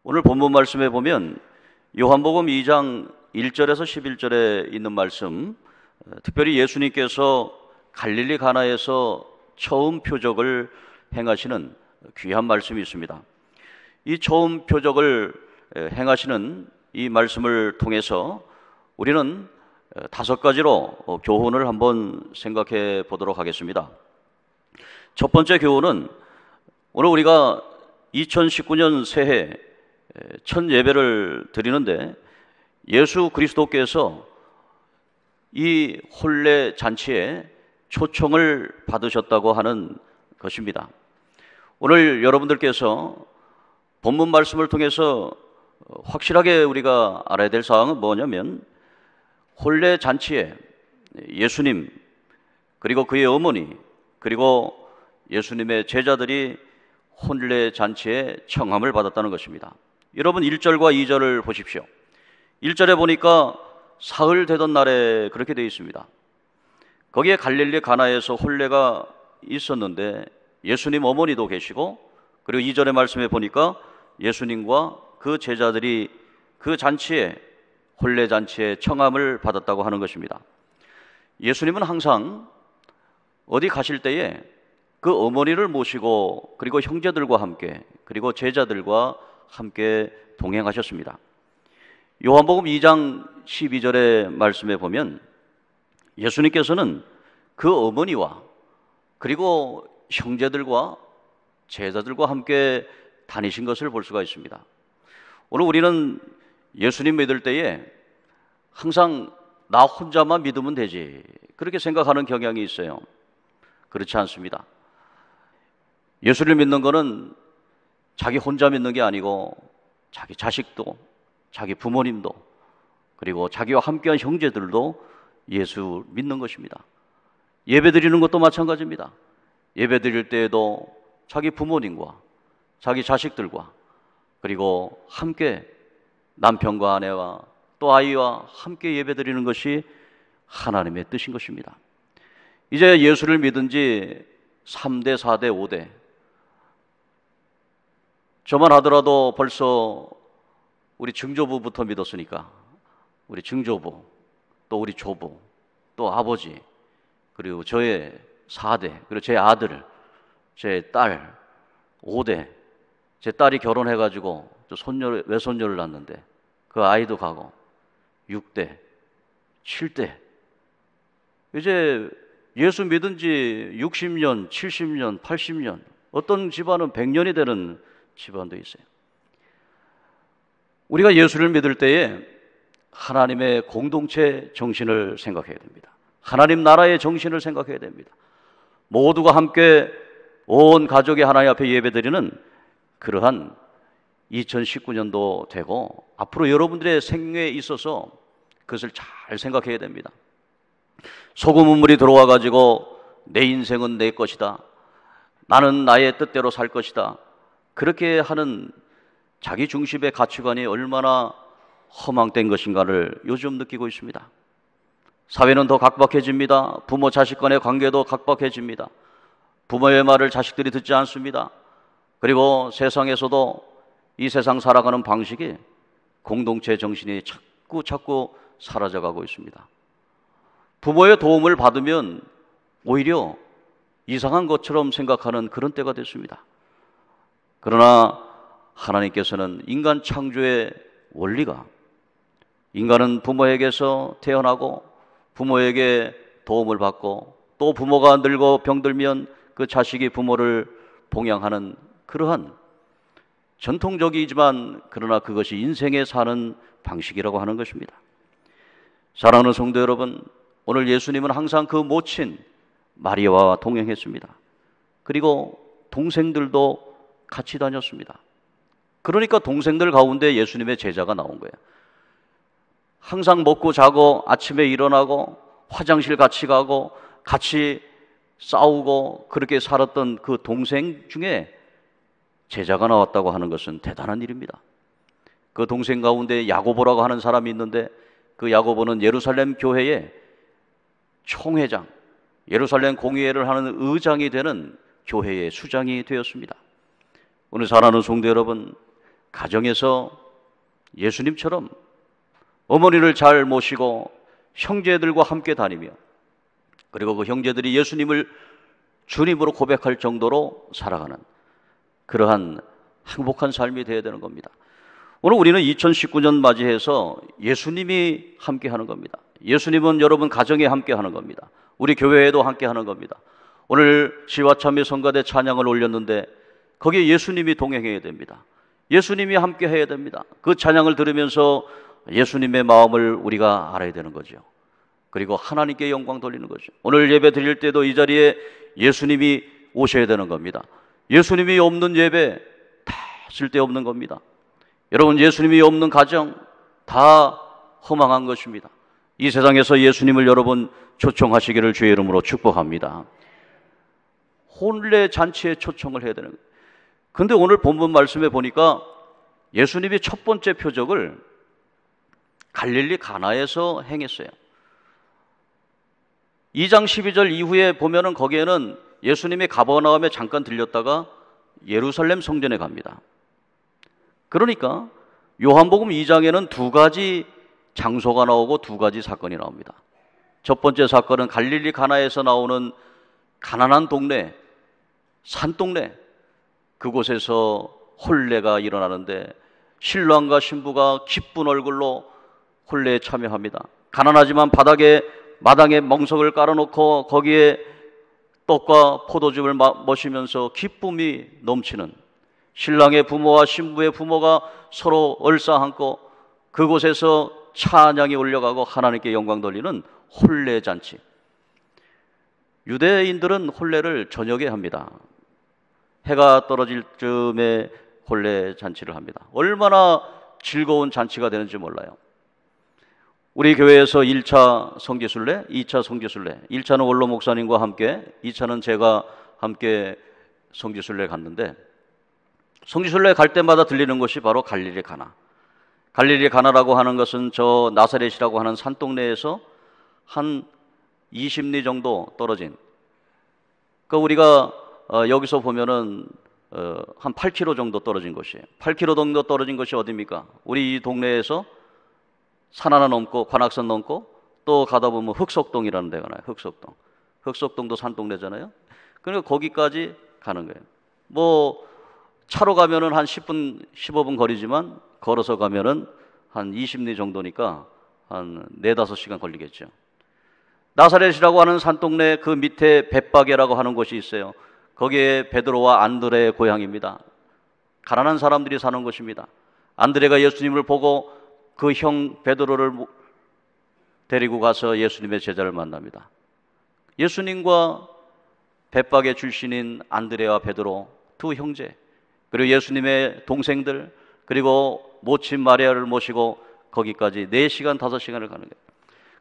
오늘 본문 말씀에 보면 요한복음 2장 1절에서 11절에 있는 말씀, 특별히 예수님께서 갈릴리 가나에서 처음 표적을 행하시는 귀한 말씀이 있습니다. 이 처음 표적을 행하시는 이 말씀을 통해서 우리는 5가지로 교훈을 한번 생각해 보도록 하겠습니다. 첫 번째 교훈은 오늘 우리가 2019년 새해 첫 예배를 드리는데 예수 그리스도께서 이 혼례 잔치에 초청을 받으셨다고 하는 것입니다. 오늘 여러분들께서 본문 말씀을 통해서 확실하게 우리가 알아야 될 사항은 뭐냐면, 혼례 잔치에 예수님 그리고 그의 어머니 그리고 예수님의 제자들이 혼례 잔치에 청함을 받았다는 것입니다. 여러분 1절과 2절을 보십시오. 1절에 보니까 사흘 되던 날에 그렇게 되어 있습니다. 거기에 갈릴리 가나에서 혼례가 있었는데 예수님 어머니도 계시고, 그리고 2절의 말씀에 보니까 예수님과 그 제자들이 그 잔치에, 혼례 잔치에 청함을 받았다고 하는 것입니다. 예수님은 항상 어디 가실 때에 그 어머니를 모시고 그리고 형제들과 함께 그리고 제자들과 함께 동행하셨습니다. 요한복음 2장 12절의 말씀에 보면 예수님께서는 그 어머니와 그리고 형제들과 제자들과 함께 다니신 것을 볼 수가 있습니다. 오늘 우리는 예수님 믿을 때에 항상 나 혼자만 믿으면 되지, 그렇게 생각하는 경향이 있어요. 그렇지 않습니다. 예수를 믿는 것은 자기 혼자 믿는 게 아니고 자기 자식도, 자기 부모님도, 그리고 자기와 함께한 형제들도 예수 믿는 것입니다. 예배 드리는 것도 마찬가지입니다. 예배 드릴 때에도 자기 부모님과 자기 자식들과 그리고 함께 남편과 아내와 또 아이와 함께 예배 드리는 것이 하나님의 뜻인 것입니다. 이제 예수를 믿은 지 3대, 4대, 5대, 저만 하더라도 벌써 우리 증조부부터 믿었으니까 우리 증조부, 또 우리 조부, 또 아버지, 그리고 저의 4대, 그리고 제 아들, 제 딸 5대, 제 딸이 결혼해가지고 저 외손녀를 낳았는데 그 아이도 가고 6대, 7대, 이제 예수 믿은 지 60년, 70년, 80년, 어떤 집안은 100년이 되는 집안도 있어요. 우리가 예수를 믿을 때에 하나님의 공동체 정신을 생각해야 됩니다. 하나님 나라의 정신을 생각해야 됩니다. 모두가 함께 온 가족이 하나님 앞에 예배드리는 그러한 2019년도 되고, 앞으로 여러분들의 생애에 있어서 그것을 잘 생각해야 됩니다. 소금 우물이 들어와 가지고 내 인생은 내 것이다, 나는 나의 뜻대로 살 것이다, 그렇게 하는 자기 중심의 가치관이 얼마나 허망된 것인가를 요즘 느끼고 있습니다. 사회는 더 각박해집니다. 부모 자식 간의 관계도 각박해집니다. 부모의 말을 자식들이 듣지 않습니다. 그리고 세상에서도 이 세상 살아가는 방식이 공동체 정신이 자꾸 사라져가고 있습니다. 부모의 도움을 받으면 오히려 이상한 것처럼 생각하는 그런 때가 됐습니다. 그러나 하나님께서는 인간 창조의 원리가, 인간은 부모에게서 태어나고 부모에게 도움을 받고 또 부모가 늙고 병들면 그 자식이 부모를 봉양하는 그러한 전통적이지만 그러나 그것이 인생에 사는 방식이라고 하는 것입니다. 사랑하는 성도 여러분, 오늘 예수님은 항상 그 모친 마리아와 동행했습니다. 그리고 동생들도 같이 다녔습니다. 그러니까 동생들 가운데 예수님의 제자가 나온 거예요. 항상 먹고 자고 아침에 일어나고 화장실 같이 가고 같이 싸우고 그렇게 살았던 그 동생 중에 제자가 나왔다고 하는 것은 대단한 일입니다. 그 동생 가운데 야고보라고 하는 사람이 있는데, 그 야고보는 예루살렘 교회의 총회장, 예루살렘 공의회를 하는 의장이 되는 교회의 수장이 되었습니다. 오늘 사랑하는 성도 여러분, 가정에서 예수님처럼 어머니를 잘 모시고 형제들과 함께 다니며, 그리고 그 형제들이 예수님을 주님으로 고백할 정도로 살아가는 그러한 행복한 삶이 되어야 되는 겁니다. 오늘 우리는 2019년 맞이해서 예수님이 함께 하는 겁니다. 예수님은 여러분 가정에 함께 하는 겁니다. 우리 교회에도 함께 하는 겁니다. 오늘 지화참회 성가대 찬양을 올렸는데 거기에 예수님이 동행해야 됩니다. 예수님이 함께 해야 됩니다. 그 찬양을 들으면서 예수님의 마음을 우리가 알아야 되는 거죠. 그리고 하나님께 영광 돌리는 거죠. 오늘 예배 드릴 때도 이 자리에 예수님이 오셔야 되는 겁니다. 예수님이 없는 예배 다 쓸데없는 겁니다. 여러분, 예수님이 없는 가정 다 허망한 것입니다. 이 세상에서 예수님을 여러분 초청하시기를 주의 이름으로 축복합니다. 혼례 잔치에 초청을 해야 되는 거예요. 근데 오늘 본문 말씀에 보니까 예수님이 첫 번째 표적을 갈릴리 가나에서 행했어요. 2장 12절 이후에 보면은 거기에는 예수님이 가버나움에 잠깐 들렸다가 예루살렘 성전에 갑니다. 그러니까 요한복음 2장에는 두 가지 장소가 나오고 두 가지 사건이 나옵니다. 첫 번째 사건은 갈릴리 가나에서 나오는 가난한 동네, 산동네, 그곳에서 혼례가 일어나는데 신랑과 신부가 기쁜 얼굴로 혼례에 참여합니다. 가난하지만 마당에 멍석을 깔아놓고 거기에 떡과 포도즙을 마시면서 기쁨이 넘치는, 신랑의 부모와 신부의 부모가 서로 얼싸안고 그곳에서 찬양이 올려가고 하나님께 영광 돌리는 혼례 잔치. 유대인들은 혼례를 저녁에 합니다. 해가 떨어질 즈음에 혼례 잔치를 합니다. 얼마나 즐거운 잔치가 되는지 몰라요. 우리 교회에서 1차 성지순례, 2차 성지순례, 1차는 원로 목사님과 함께, 2차는 제가 함께 성지순례 갔는데, 성지순례 갈 때마다 들리는 곳이 바로 갈릴리 가나. 갈릴리 가나라고 하는 것은 저 나사렛이라고 하는 산동네에서 한 20리 정도 떨어진, 그러니까 우리가 여기서 보면은 한 8km 정도 떨어진 곳이에요. 8km 정도 떨어진 것이 어디입니까? 우리 이 동네에서 산 하나 넘고 관악산 넘고 또 가다 보면 흑석동이라는 데가 나요. 흑석동도 산동네잖아요. 그러니까 거기까지 가는 거예요. 뭐 차로 가면은 한 10분 15분 거리지만 걸어서 가면은 한 20리 정도니까 한 4-5시간 걸리겠죠. 나사렛이라고 하는 산동네 그 밑에 벳바게라고 하는 곳이 있어요. 거기에 베드로와 안드레의 고향입니다. 가난한 사람들이 사는 곳입니다. 안드레가 예수님을 보고 그 형 베드로를 데리고 가서 예수님의 제자를 만납니다. 예수님과 벳바게 출신인 안드레와 베드로 두 형제, 그리고 예수님의 동생들, 그리고 모친 마리아를 모시고 거기까지 4시간 5시간을 가는 거예요.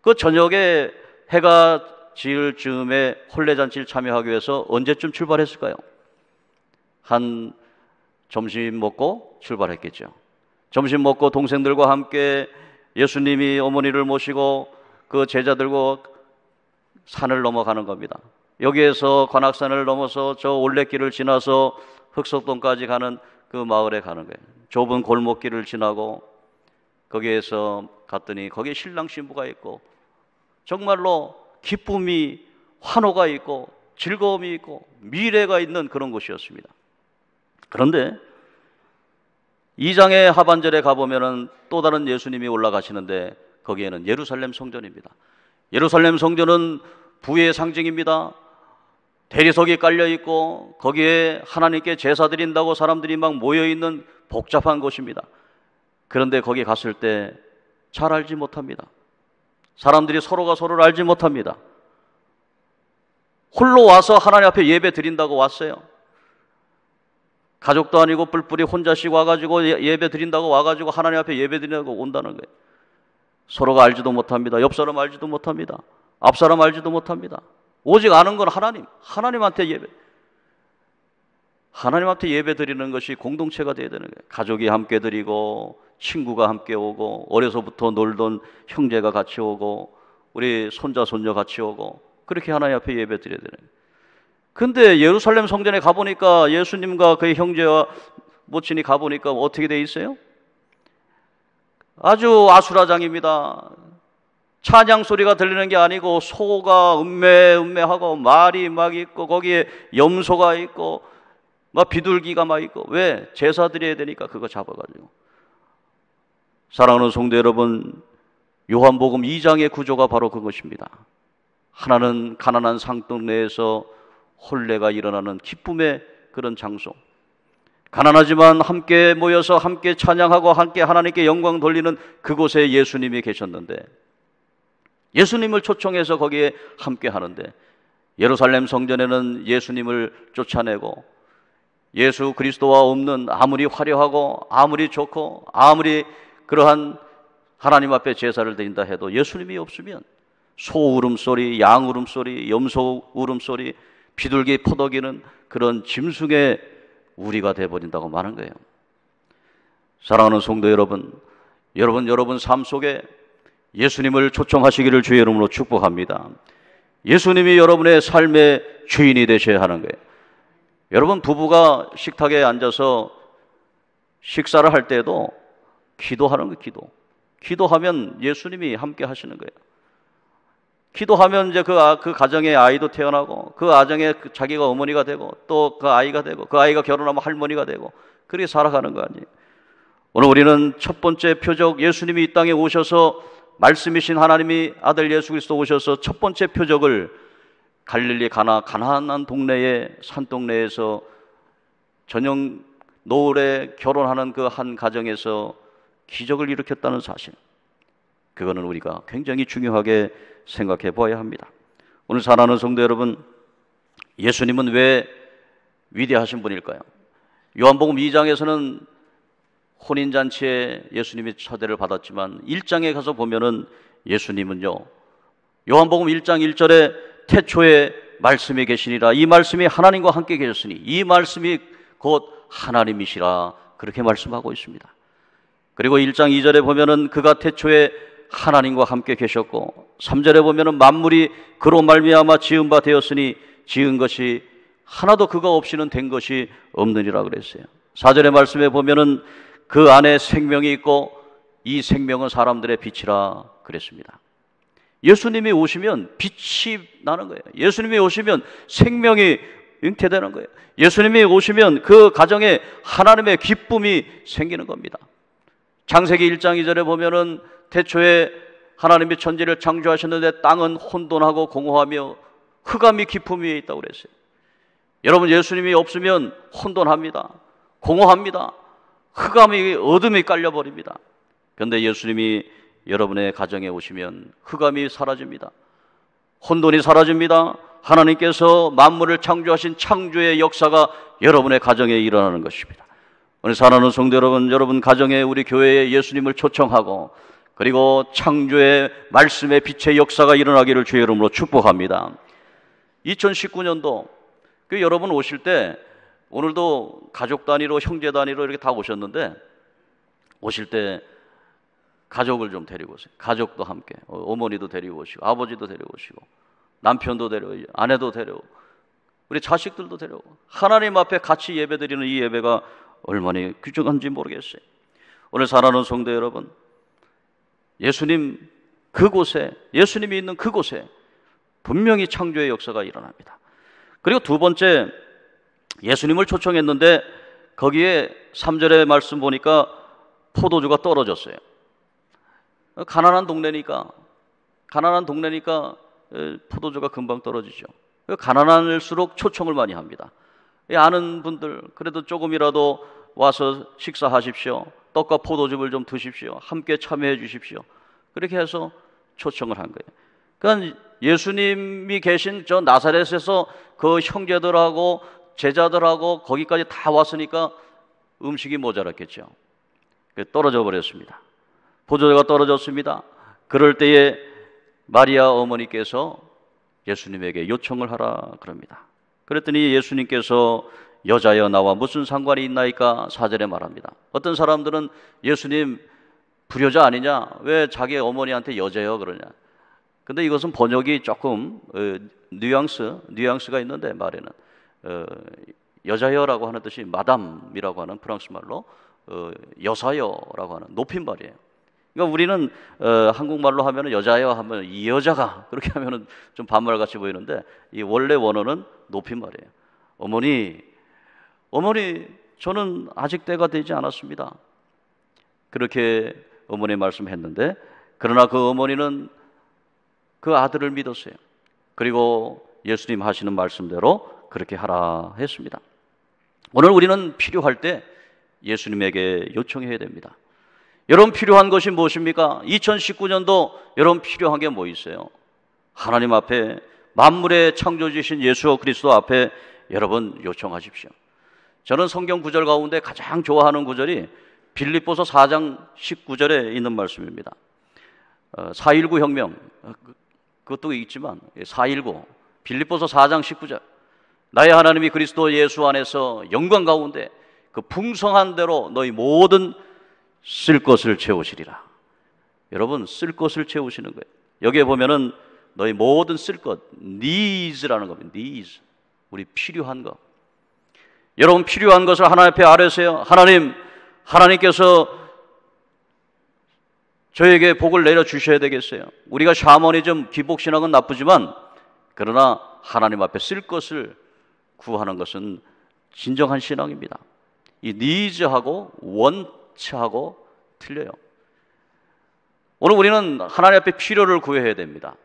그 저녁에 해가 지을 즈음에 혼례잔치를 참여하기 위해서 언제쯤 출발했을까요? 한 점심 먹고 출발했겠죠. 점심 먹고 동생들과 함께 예수님이 어머니를 모시고 그 제자들과 산을 넘어가는 겁니다. 여기에서 관악산을 넘어서 저 올레길을 지나서 흑석동까지 가는 그 마을에 가는 거예요. 좁은 골목길을 지나고 거기에서 갔더니 거기에 신랑 신부가 있고 정말로 기쁨이, 환호가 있고 즐거움이 있고 미래가 있는 그런 곳이었습니다. 그런데 2장의 하반절에 가보면은 또 다른 예수님이 올라가시는데 거기에는 예루살렘 성전입니다. 예루살렘 성전은 부의 상징입니다. 대리석이 깔려있고 거기에 하나님께 제사 드린다고 사람들이 막 모여있는 복잡한 곳입니다. 그런데 거기 갔을 때 잘 알지 못합니다. 사람들이 서로가 서로를 알지 못합니다. 홀로 와서 하나님 앞에 예배 드린다고 왔어요. 가족도 아니고 뿔뿔이 혼자씩 와가지고 예배 드린다고 와가지고 하나님 앞에 예배 드린다고 온다는 거예요. 서로가 알지도 못합니다. 옆 사람 알지도 못합니다. 앞 사람 알지도 못합니다. 오직 아는 건 하나님한테 예배 드리는 것이 공동체가 되어야 되는 거예요. 가족이 함께 드리고 친구가 함께 오고 어려서부터 놀던 형제가 같이 오고 우리 손자 손녀 같이 오고 그렇게 하나님 앞에 예배 드려야 되는 거예요. 근데 예루살렘 성전에 가보니까 예수님과 그의 형제와 모친이 가보니까 어떻게 돼 있어요? 아주 아수라장입니다. 찬양 소리가 들리는 게 아니고 소가 음매하고 말이 막 있고 거기에 염소가 있고 막 비둘기가 막 있고. 왜? 제사 드려야 되니까 그거 잡아가지고. 사랑하는 성도 여러분, 요한복음 2장의 구조가 바로 그것입니다. 하나는 가난한 상동네에서 혼례가 일어나는 기쁨의 그런 장소, 가난하지만 함께 모여서 함께 찬양하고 함께 하나님께 영광 돌리는 그곳에 예수님이 계셨는데, 예수님을 초청해서 거기에 함께 하는데, 예루살렘 성전에는 예수님을 쫓아내고 예수 그리스도와 없는, 아무리 화려하고 아무리 좋고 아무리 그러한 하나님 앞에 제사를 드린다 해도 예수님이 없으면 소 울음소리, 양 울음소리, 염소 울음소리, 비둘기 포덕이는 그런 짐승의 우리가 되어버린다고 말한 거예요. 사랑하는 성도 여러분, 여러분 삶 속에 예수님을 초청하시기를 주의 이름으로 축복합니다. 예수님이 여러분의 삶의 주인이 되셔야 하는 거예요. 여러분, 부부가 식탁에 앉아서 식사를 할 때에도 기도하는 거예요. 기도하면 예수님이 함께 하시는 거예요. 기도하면 이제 그 가정에 아이도 태어나고, 그 가정에 자기가 어머니가 되고, 또 그 아이가 되고, 그 아이가 결혼하면 할머니가 되고, 그렇게 살아가는 거 아니에요. 오늘 우리는 첫 번째 표적, 예수님이 이 땅에 오셔서, 말씀이신 하나님이 아들 예수 그리스도 오셔서 첫 번째 표적을 갈릴리 가나안 동네의 산동네에서 저녁 노을에 결혼하는 그 한 가정에서 기적을 일으켰다는 사실, 그거는 우리가 굉장히 중요하게 생각해 보아야 합니다. 오늘 사랑하는 성도 여러분, 예수님은 왜 위대하신 분일까요? 요한복음 2장에서는 혼인잔치에 예수님이 초대를 받았지만 1장에 가서 보면은 예수님은요, 요한복음 1장 1절에 태초에 말씀이 계시니라, 이 말씀이 하나님과 함께 계셨으니 이 말씀이 곧 하나님이시라, 그렇게 말씀하고 있습니다. 그리고 1장 2절에 보면은 그가 태초에 하나님과 함께 계셨고, 3절에 보면은 만물이 그로 말미암아 지은 바 되었으니 지은 것이 하나도 그가 없이는 된 것이 없느니라 그랬어요. 4절의 말씀에 보면은 그 안에 생명이 있고 이 생명은 사람들의 빛이라 그랬습니다. 예수님이 오시면 빛이 나는 거예요. 예수님이 오시면 생명이 잉태되는 거예요. 예수님이 오시면 그 가정에 하나님의 기쁨이 생기는 겁니다. 창세기 1장 2절에 보면은 태초에 하나님이 천지를 창조하셨는데 땅은 혼돈하고 공허하며 흑암이 깊음 위에 있다고 그랬어요. 여러분, 예수님이 없으면 혼돈합니다. 공허합니다. 흑암이, 어둠이 깔려버립니다. 그런데 예수님이 여러분의 가정에 오시면 흑암이 사라집니다. 혼돈이 사라집니다. 하나님께서 만물을 창조하신 창조의 역사가 여러분의 가정에 일어나는 것입니다. 오늘 사랑하는 성도 여러분, 여러분 가정에, 우리 교회에 예수님을 초청하고, 그리고 창조의 말씀의 빛의 역사가 일어나기를 주의 이름으로 축복합니다. 2019년도 여러분 오실 때, 오늘도 가족 단위로, 형제 단위로 이렇게 다 오셨는데, 오실 때 가족을 좀 데리고 오세요. 가족도 함께, 어머니도 데리고 오시고, 아버지도 데리고 오시고, 남편도 데려오고, 아내도 데려오고, 우리 자식들도 데려오고, 하나님 앞에 같이 예배드리는 이 예배가 얼마나 귀중한지 모르겠어요. 오늘 사랑하는 성도 여러분, 예수님 그곳에, 예수님이 있는 그곳에 분명히 창조의 역사가 일어납니다. 그리고 두 번째, 예수님을 초청했는데 거기에 3절의 말씀 보니까 포도주가 떨어졌어요. 가난한 동네니까 포도주가 금방 떨어지죠. 가난할수록 초청을 많이 합니다. 아는 분들, 그래도 조금이라도 와서 식사하십시오. 떡과 포도즙을 좀 드십시오. 함께 참여해 주십시오. 그렇게 해서 초청을 한 거예요. 그러니까 예수님이 계신 저 나사렛에서 그 형제들하고 제자들하고 거기까지 다 왔으니까 음식이 모자랐겠죠. 떨어져 버렸습니다. 포도주가 떨어졌습니다. 그럴 때에 마리아 어머니께서 예수님에게 요청을 하라 그럽니다. 그랬더니 예수님께서 여자여 나와 무슨 상관이 있나이까 4절에 말합니다. 어떤 사람들은 예수님 불효자 아니냐? 왜 자기 어머니한테 여자여 그러냐? 근데 이것은 번역이 조금 뉘앙스가 있는데, 말에는 여자여라고 하는 뜻이 마담이라고 하는 프랑스 말로 여사여라고 하는 높임말이에요. 그러니까 우리는 한국말로 하면은 여자여 하면 이 여자가 그렇게 하면은 좀 반말같이 보이는데 이 원래 원어는 높임말이에요. 어머니 저는 아직 때가 되지 않았습니다. 그렇게 어머니 말씀했는데, 그러나 그 어머니는 그 아들을 믿었어요. 그리고 예수님 하시는 말씀대로 그렇게 하라 했습니다. 오늘 우리는 필요할 때 예수님에게 요청해야 됩니다. 여러분, 필요한 것이 무엇입니까? 2019년도 여러분 필요한 게 뭐 있어요? 하나님 앞에, 만물의 창조주신 예수 그리스도 앞에 여러분 요청하십시오. 저는 성경 구절 가운데 가장 좋아하는 구절이 빌립보서 4장 19절에 있는 말씀입니다. 4.19 혁명, 그것도 있지만 4.19 빌립보서 4장 19절, 나의 하나님이 그리스도 예수 안에서 영광 가운데 그 풍성한 대로 너희 모든 쓸 것을 채우시리라. 여러분, 쓸 것을 채우시는 거예요. 여기에 보면은 너희 모든 쓸 것, needs라는 겁니다. needs, 우리 필요한 것. 여러분, 필요한 것을 하나님 앞에 아뢰세요. 하나님께서 저에게 복을 내려주셔야 되겠어요. 우리가 샤머니즘, 기복신앙은 나쁘지만 그러나 하나님 앞에 쓸 것을 구하는 것은 진정한 신앙입니다. 이 needs하고 want하고 틀려요. 오늘 우리는 하나님 앞에 필요를 구해야 됩니다.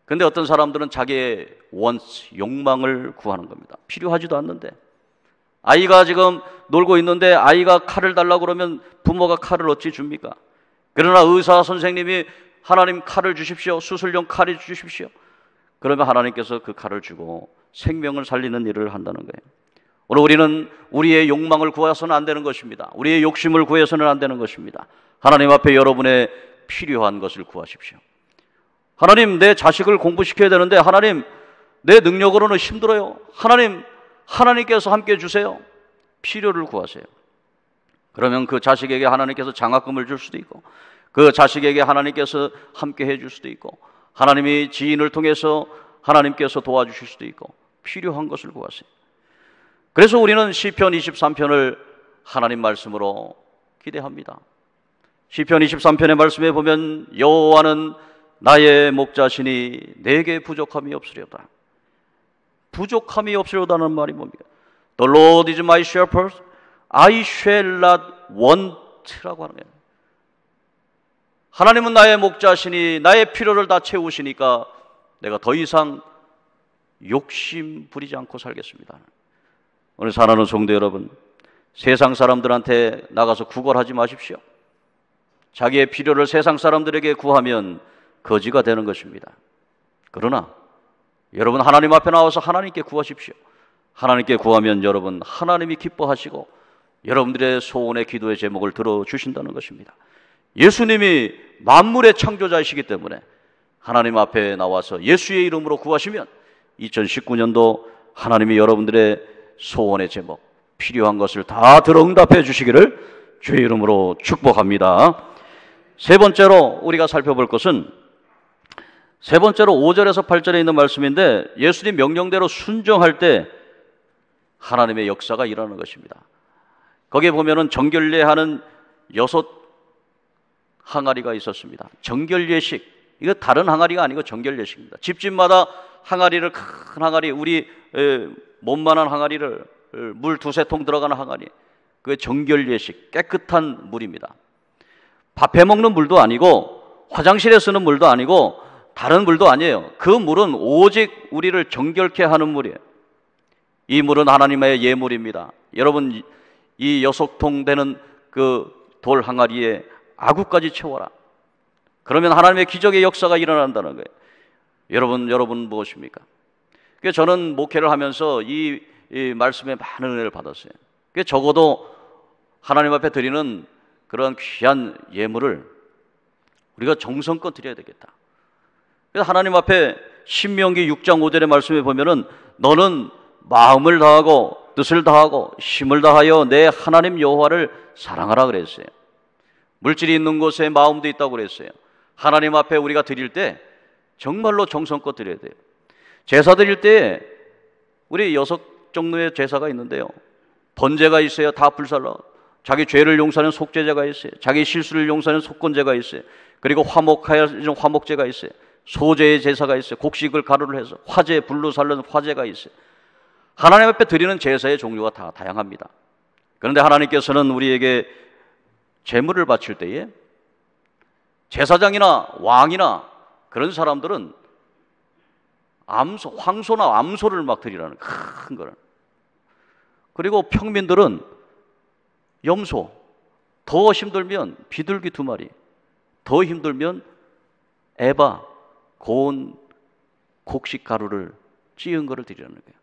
그런데 어떤 사람들은 자기의 wants, 욕망을 구하는 겁니다. 필요하지도 않는데, 아이가 지금 놀고 있는데 아이가 칼을 달라고 그러면 부모가 칼을 어찌 줍니까? 그러나 의사 선생님이 하나님 칼을 주십시오, 수술용 칼을 주십시오, 그러면 하나님께서 그 칼을 주고 생명을 살리는 일을 한다는 거예요. 오늘 우리는 우리의 욕망을 구해서는 안 되는 것입니다. 우리의 욕심을 구해서는 안 되는 것입니다. 하나님 앞에 여러분의 필요한 것을 구하십시오. 하나님, 내 자식을 공부시켜야 되는데 하나님, 내 능력으로는 힘들어요. 하나님께서 함께 주세요. 필요를 구하세요. 그러면 그 자식에게 하나님께서 장학금을 줄 수도 있고, 그 자식에게 하나님께서 함께 해줄 수도 있고, 하나님이 지인을 통해서 하나님께서 도와주실 수도 있고, 필요한 것을 구하세요. 그래서 우리는 시편 23편을 하나님 말씀으로 기대합니다. 시편 23편의 말씀에 보면 여호와는 나의 목자시니 내게 부족함이 없으려다. 부족함이 없으려다는 말이 뭡니까? The Lord is my shepherd, I shall not want라고 하는 거예요. 하나님은 나의 목자시니 나의 필요를 다 채우시니까 내가 더 이상 욕심 부리지 않고 살겠습니다. 오늘 사랑하는 성도 여러분, 세상 사람들한테 나가서 구걸하지 마십시오. 자기의 필요를 세상 사람들에게 구하면 거지가 되는 것입니다. 그러나 여러분, 하나님 앞에 나와서 하나님께 구하십시오. 하나님께 구하면 여러분, 하나님이 기뻐하시고 여러분들의 소원의 기도의 제목을 들어주신다는 것입니다. 예수님이 만물의 창조자이시기 때문에 하나님 앞에 나와서 예수의 이름으로 구하시면 2019년도 하나님이 여러분들의 소원의 제목, 필요한 것을 다 들어 응답해 주시기를 주의 이름으로 축복합니다. 세 번째로 우리가 살펴볼 것은, 세 번째로 5절에서 8절에 있는 말씀인데, 예수님 명령대로 순종할 때 하나님의 역사가 일어나는 것입니다. 거기에 보면은 정결례하는 6 항아리가 있었습니다. 정결례식, 이거 다른 항아리가 아니고 정결례식입니다. 집집마다 항아리를, 큰 항아리, 우리 몸만한 항아리를, 물 2-3통 들어가는 항아리, 그게 정결례식, 깨끗한 물입니다. 밥해 먹는 물도 아니고 화장실에 쓰는 물도 아니고 다른 물도 아니에요. 그 물은 오직 우리를 정결케 하는 물이에요. 이 물은 하나님의 예물입니다. 여러분, 이 6통 되는 그 돌 항아리에 아구까지 채워라. 그러면 하나님의 기적의 역사가 일어난다는 거예요. 여러분 무엇입니까? 그래서 저는 목회를 하면서 이 말씀에 많은 은혜를 받았어요. 그래서 적어도 하나님 앞에 드리는 그런 귀한 예물을 우리가 정성껏 드려야 되겠다. 그래서 하나님 앞에 신명기 6장 5절의 말씀에 보면은 너는 마음을 다하고 뜻을 다하고 힘을 다하여 내 하나님 여호와를 사랑하라 그랬어요. 물질이 있는 곳에 마음도 있다고 그랬어요. 하나님 앞에 우리가 드릴 때 정말로 정성껏 드려야 돼요. 제사 드릴 때 우리 6 종류의 제사가 있는데요. 번제가 있어요. 다 불살라. 자기 죄를 용서하는 속죄제가 있어요. 자기 실수를 용서하는 속건제가 있어야 그리고 화목제가 있어요. 소제의 제사가 있어요. 곡식을 가루를 해서 화제, 불로 살르는 화제가 있어요. 하나님 앞에 드리는 제사의 종류가 다 다양합니다. 그런데 하나님께서는 우리에게 제물을 바칠 때에 제사장이나 왕이나 그런 사람들은 황소나 암소를 막 드리라는 큰 거는. 그리고 평민들은 염소, 더 힘들면 비둘기 2마리, 더 힘들면 에바, 고운 곡식 가루를 찌은 거를 드리라는 거예요.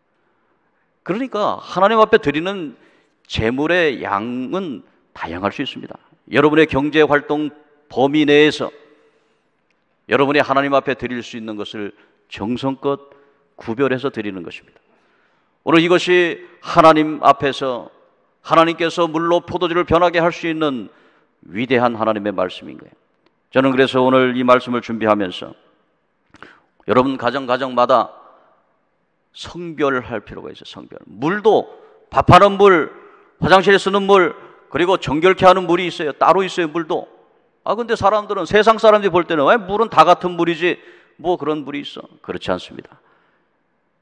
그러니까 하나님 앞에 드리는 제물의 양은 다양할 수 있습니다. 여러분의 경제 활동 범위 내에서 여러분이 하나님 앞에 드릴 수 있는 것을 정성껏 구별해서 드리는 것입니다. 오늘 이것이 하나님 앞에서 하나님께서 물로 포도주를 변하게 할 수 있는 위대한 하나님의 말씀인 거예요. 저는 그래서 오늘 이 말씀을 준비하면서 여러분 가정마다 성별할 필요가 있어요. 성별. 물도 밥하는 물, 화장실에 쓰는 물, 그리고 정결케 하는 물이 있어요. 따로 있어요. 물도. 근데 사람들은, 세상 사람들이 볼 때는 왜 물은 다 같은 물이지 뭐 그런 물이 있어. 그렇지 않습니다.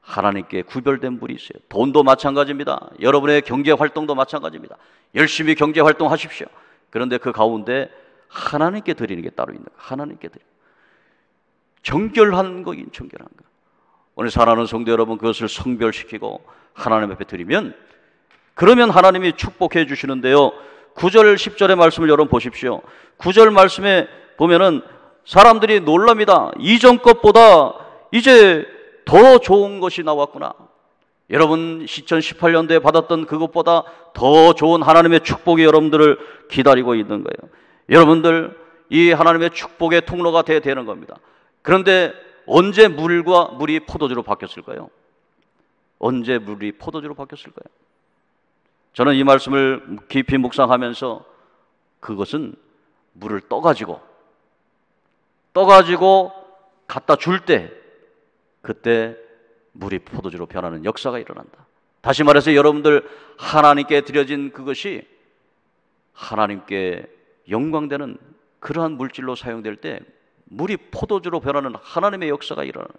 하나님께 구별된 물이 있어요. 돈도 마찬가지입니다. 여러분의 경제 활동도 마찬가지입니다. 열심히 경제 활동하십시오. 그런데 그 가운데 하나님께 드리는 게 따로 있는 거예요. 하나님께 드리는 정결한 거긴 정결한 거. 오늘 사랑하는 성도 여러분, 그것을 성별시키고 하나님 앞에 드리면, 그러면 하나님이 축복해 주시는데요. 9절 10절의 말씀을 여러분 보십시오. 9절 말씀에 보면은 사람들이 놀랍니다. 이전 것보다 이제 더 좋은 것이 나왔구나. 여러분 2018년도에 받았던 그것보다 더 좋은 하나님의 축복이 여러분들을 기다리고 있는 거예요. 여러분들 이 하나님의 축복의 통로가 돼야 되는 겁니다. 그런데 언제 물이 포도주로 바뀌었을까요? 언제 물이 포도주로 바뀌었을까요? 저는 이 말씀을 깊이 묵상하면서 그것은 물을 떠가지고 갖다 줄 때, 그때 물이 포도주로 변하는 역사가 일어난다. 다시 말해서 여러분들 하나님께 드려진 그것이 하나님께 영광되는 그러한 물질로 사용될 때 물이 포도주로 변하는 하나님의 역사가 일어나는.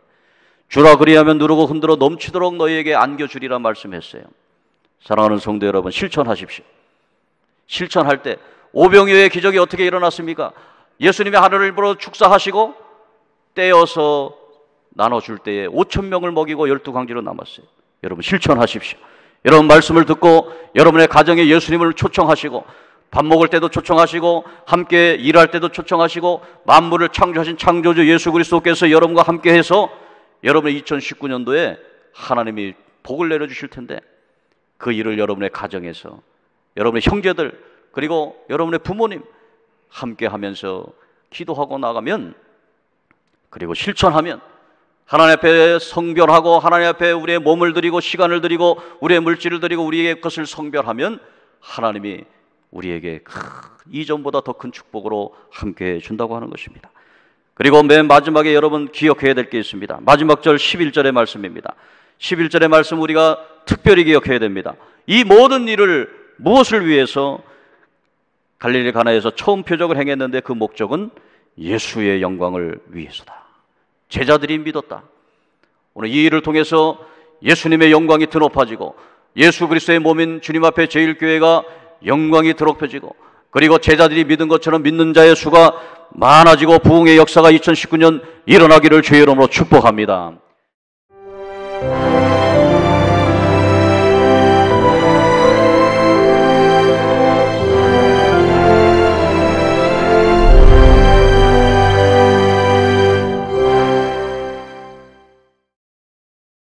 주라 그리하면 누르고 흔들어 넘치도록 너희에게 안겨주리라 말씀했어요. 사랑하는 성도 여러분, 실천하십시오. 실천할 때 오병이어의 기적이 어떻게 일어났습니까? 예수님이 하늘을 보러 축사하시고 떼어서 나눠줄 때에 5,000명을 먹이고 12광지로 남았어요. 여러분 실천하십시오. 여러분 말씀을 듣고 여러분의 가정에 예수님을 초청하시고 밥 먹을 때도 초청하시고 함께 일할 때도 초청하시고 만물을 창조하신 창조주 예수 그리스도께서 여러분과 함께해서 여러분의 2019년도에 하나님이 복을 내려주실 텐데 그 일을 여러분의 가정에서 여러분의 형제들 그리고 여러분의 부모님 함께하면서 기도하고 나가면, 그리고 실천하면, 하나님 앞에 성별하고 하나님 앞에 우리의 몸을 드리고 시간을 드리고 우리의 물질을 드리고 우리의 것을 성별하면 하나님이 우리에게 이전보다 더 큰 축복으로 함께해 준다고 하는 것입니다. 그리고 맨 마지막에 여러분 기억해야 될 게 있습니다. 마지막 절 11절의 말씀입니다. 11절의 말씀 우리가 특별히 기억해야 됩니다. 이 모든 일을 무엇을 위해서 갈릴리 가나에서 처음 표적을 행했는데 그 목적은 예수의 영광을 위해서다. 제자들이 믿었다. 오늘 이 일을 통해서 예수님의 영광이 더 높아지고 예수 그리스도의 몸인 주님 앞에 제일교회가 영광이 더 높아지고, 그리고 제자들이 믿은 것처럼 믿는 자의 수가 많아지고 부흥의 역사가 2019년 일어나기를 주의 이름으로 축복합니다.